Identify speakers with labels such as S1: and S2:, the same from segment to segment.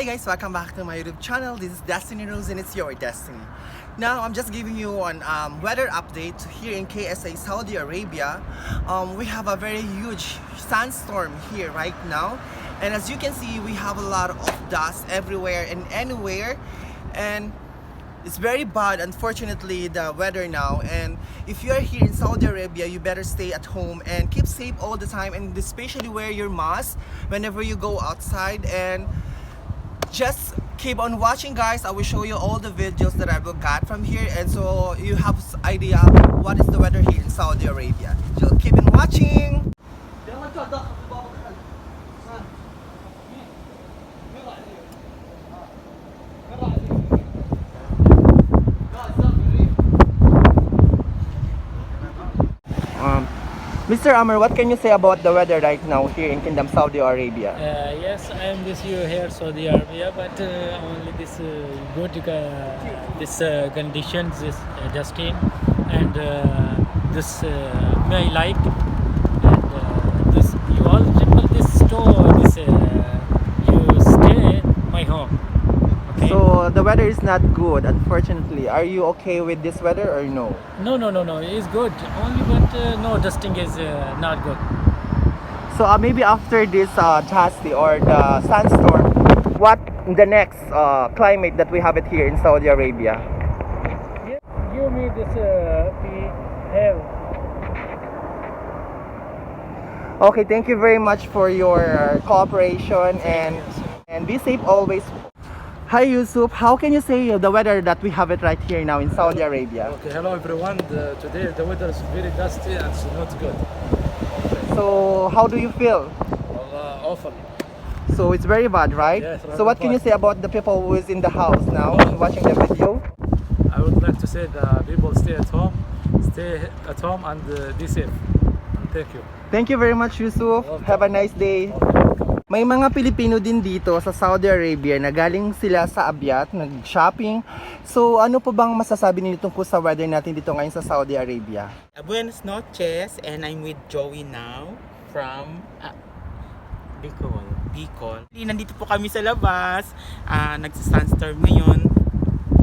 S1: guys, welcome back to my YouTube channel. This is Destiny Rose and it's your destiny. Now I'm just giving you an weather update here in KSA, Saudi Arabia. We have a very huge sandstorm here right now, and as you can see, we have a lot of dust everywhere and anywhere, and it's very bad, unfortunately, the weather now. And if you are here in Saudi Arabia, you better stay at home and keep safe all the time, and especially wear your mask whenever you go outside. And just keep on watching, guys. I will show you all the videos that I got from here, and so you have an idea what is the weather here in Saudi Arabia. So keep on watching. Mr. Amr, what can you say about the weather right now here in Kingdom Saudi Arabia?
S2: Yes, I am this year here Saudi Arabia, but only this good this conditions is Justin, and this may like, and this you all remember this store, this you stay my home. Okay.
S1: So the weather is not good, unfortunately. Are you okay with this weather or no?
S2: No, it's good. Only but no dusting is not good.
S1: So maybe after this dusty or the sandstorm, what the next climate that we have it here in Saudi Arabia?
S2: Give me this hell.
S1: Okay, thank you very much for your cooperation, and be safe always. Hi Yusuf, how can you say the weather that we have it right here now in Saudi Arabia?
S3: Okay, hello everyone. Today the weather is very dusty and it's not good.
S1: So how do you feel?
S3: Awful.
S1: So it's very bad, right?
S3: Yes,
S1: so what can you say about the people who is in the house now watching the video?
S3: I would like to say the people stay at home and be safe. Thank you.
S1: Thank you very much, Yusuf. Have a nice day. May mga Pilipino din dito sa Saudi Arabia na galing sila sa Abyat, nag-shopping. So ano po bang masasabi niyo tungkol sa weather natin dito ngayon sa Saudi Arabia?
S4: Buenas noches, and I'm with Joey now from Bicol. Nandito po kami sa labas, nagsa-Sandstorm ngayon.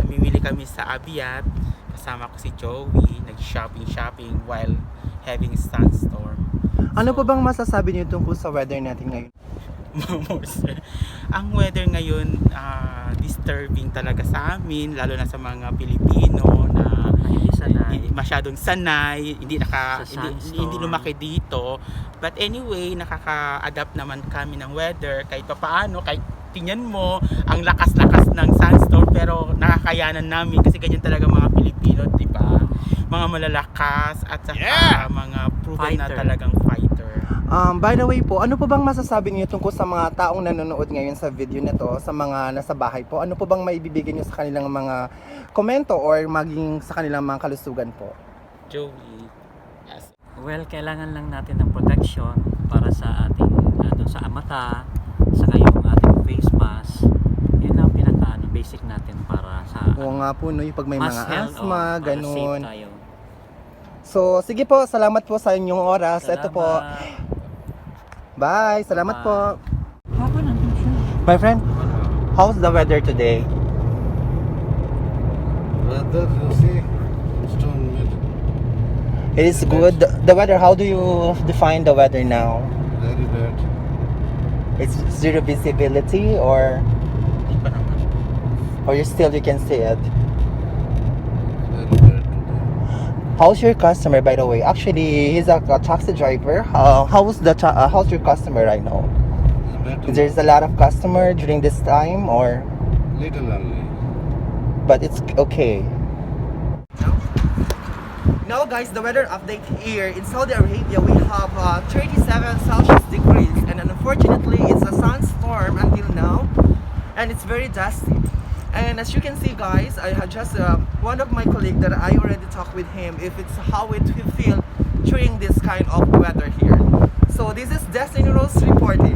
S4: Namimili kami sa Abyat. Kasama ko si Joey, nag-shopping while having sandstorm.
S1: Ano po bang masasabi niyo tungkol sa weather natin ngayon?
S4: Ang weather ngayon disturbing talaga sa amin, lalo na sa mga Pilipino na hindi masyadong sanay, hindi lumaki dito. But anyway, nakaka-adapt naman kami ng weather kahit paano, kahit tingnan mo ang lakas-lakas ng sandstorm, pero nakakayanan namin kasi ganyan talaga mga Pilipino, di ba? Mga malalakas at saka mga proven na talagang fighter.
S1: By the way po, ano po bang masasabi niyo tungkol sa mga taong nanonood ngayon sa video na to, sa mga nasa bahay po? Ano po bang maibibigay niyo sa kanilang mga komento or maging sa kanilang mga kalusugan po?
S4: Joey, yes.
S2: Well, kailangan lang natin ng protection para sa ating sa mata, saka yung ating face mask. Yun ang basic natin para sa
S1: Oo nga po, no, yung pag may mga asthma, ganun.
S2: Tayo.
S1: So, sige po, salamat po sa inyong oras. Ito po. Bye, salamat po. My friend, how's the weather today?
S5: Weather, you see, storm weather.
S1: It is good. The weather, how do you define the weather now?
S5: Very bad.
S1: It's zero visibility or you can see it?
S5: Very bad today.
S1: How's your customer, by the way? Actually, he's a taxi driver. How's your customer right now?
S5: Better.
S1: There's a lot of customer during this time, or
S5: Little only.
S1: but it's okay. Now guys, the weather update here in Saudi Arabia, we have 37 Celsius degrees, and unfortunately it's a sandstorm until now, and it's very dusty. And as you can see, guys, I had just one of my colleagues that I already talked with him if it's how it will feel during this kind of weather here. So this is Destiny Rose reporting.